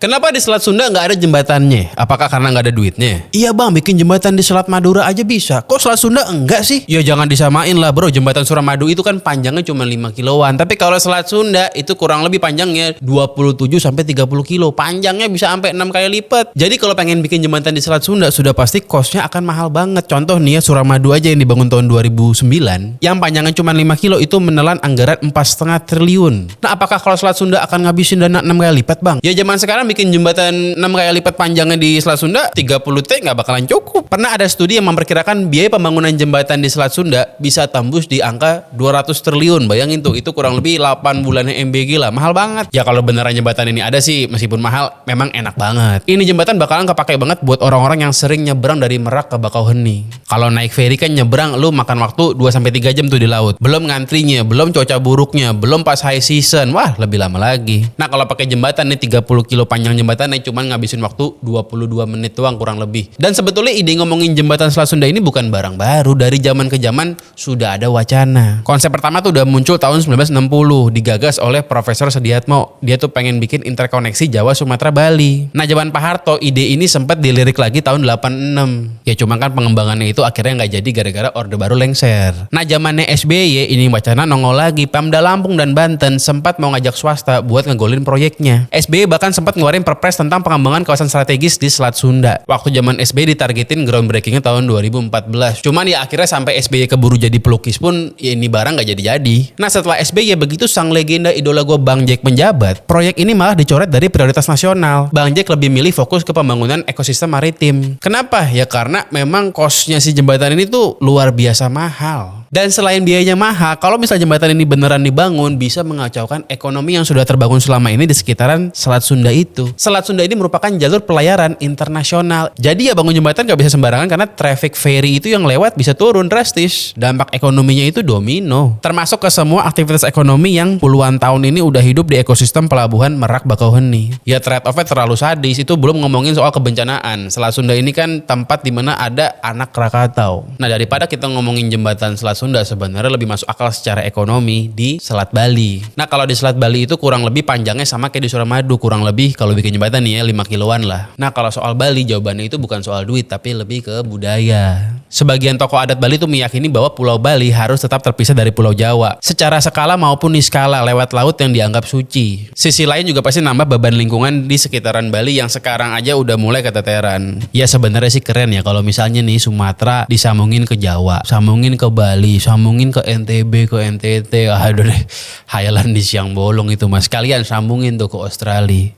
Kenapa di Selat Sunda nggak ada jembatannya? Apakah karena nggak ada duitnya? Iya bang, bikin jembatan di Selat Madura aja bisa. Kok Selat Sunda enggak sih? Ya jangan disamain lah bro, jembatan Suramadu itu kan panjangnya cuma 5 kiloan. Tapi kalau Selat Sunda itu kurang lebih panjangnya 27 sampai 30 kilo. Panjangnya bisa sampai 6 kali lipat. Jadi kalau pengen bikin jembatan di Selat Sunda sudah pasti costnya akan mahal banget. Contoh nih ya, Suramadu aja yang dibangun tahun 2009. Yang panjangnya cuma 5 kilo itu menelan anggaran 4,5 triliun. Nah apakah kalau Selat Sunda akan ngabisin dana 6 kali lipat bang? Ya zaman sekarang bikin jembatan 6 kali lipat panjangnya di Selat Sunda 30T nggak bakalan cukup. Pernah ada studi yang memperkirakan biaya pembangunan jembatan di Selat Sunda bisa tembus di angka 200 triliun. Bayangin tuh, itu kurang lebih 8 bulannya MBG lah. Mahal banget. Ya kalau beneran jembatan ini ada sih, meskipun mahal, memang enak banget. Ini jembatan bakalan kepake banget buat orang-orang yang sering nyebrang dari Merak ke Bakauheni. Kalau naik ferry kan nyebrang lu makan waktu 2-3 jam tuh di laut. Belum ngantrinya, belum cuaca buruknya, belum pas high season. Wah, lebih lama lagi. Nah kalau pakai jembatan nih 30 kilo panjang jembatan nih cuman ngabisin waktu 22 menit doang kurang lebih. Dan sebetulnya ide ngomongin jembatan Selat Sunda ini bukan barang baru. Dari zaman ke zaman sudah ada wacana. Konsep pertama tuh udah muncul tahun 1960, digagas oleh Profesor Sediatmo. Dia tuh pengen bikin interkoneksi Jawa, Sumatera, Bali. Nah zaman Pak Harto ide ini sempat dilirik lagi tahun 86. Ya cuma kan pengembangannya itu akhirnya nggak jadi gara-gara Orde Baru lengser. Nah zamannya SBY ini wacana nongol lagi. Pemda Lampung dan Banten sempat mau ngajak swasta buat ngegolin proyeknya. SBY bahkan sempat ngeluarin perpres tentang pengembangan kawasan strategis di Selat Sunda. Waktu zaman SBY ditargetin groundbreakingnya tahun 2014. Cuman ya akhirnya sampai SBY keburu jadi pelukis pun ya ini barang nggak jadi-jadi. Nah setelah SBY begitu sang legenda idola gue Bang Jack menjabat, proyek ini malah dicoret dari prioritas nasional. Bang Jack lebih milih fokus ke pembangunan ekosistem maritim. Kenapa? Ya karena memang costnya si jembatan ini tuh luar biasa mahal. Dan selain biayanya mahal, kalau misalnya jembatan ini beneran dibangun, bisa mengacaukan ekonomi yang sudah terbangun selama ini di sekitaran Selat Sunda itu. Selat Sunda ini merupakan jalur pelayaran internasional. Jadi ya bangun jembatan gak bisa sembarangan karena traffic ferry itu yang lewat bisa turun drastis. Dampak ekonominya itu domino. Termasuk ke semua aktivitas ekonomi yang puluhan tahun ini udah hidup di ekosistem pelabuhan Merak Bakauheni. Ya trade-off-nya terlalu sadis, itu belum ngomongin soal kebencanaan. Selat Sunda ini kan tempat dimana ada anak Krakatau. Nah daripada kita ngomongin jembatan Selat Sunda, sebenarnya lebih masuk akal secara ekonomi di Selat Bali. Nah kalau di Selat Bali itu kurang lebih panjangnya sama kayak di Suramadu, kurang lebih kalau bikin jembatan nih ya 5 kiloan lah. Nah kalau soal Bali jawabannya itu bukan soal duit tapi lebih ke budaya. Sebagian tokoh adat Bali itu meyakini bahwa Pulau Bali harus tetap terpisah dari Pulau Jawa secara skala maupun niskala lewat laut yang dianggap suci. Sisi lain juga pasti nambah beban lingkungan di sekitaran Bali yang sekarang aja udah mulai keteteran. Ya sebenarnya sih keren ya kalau misalnya nih Sumatera disambungin ke Jawa, sambungin ke Bali, sambungin ke NTB, ke NTT. Aduh deh, hayalan di siang bolong itu mas. Kalian sambungin tuh ke Australia.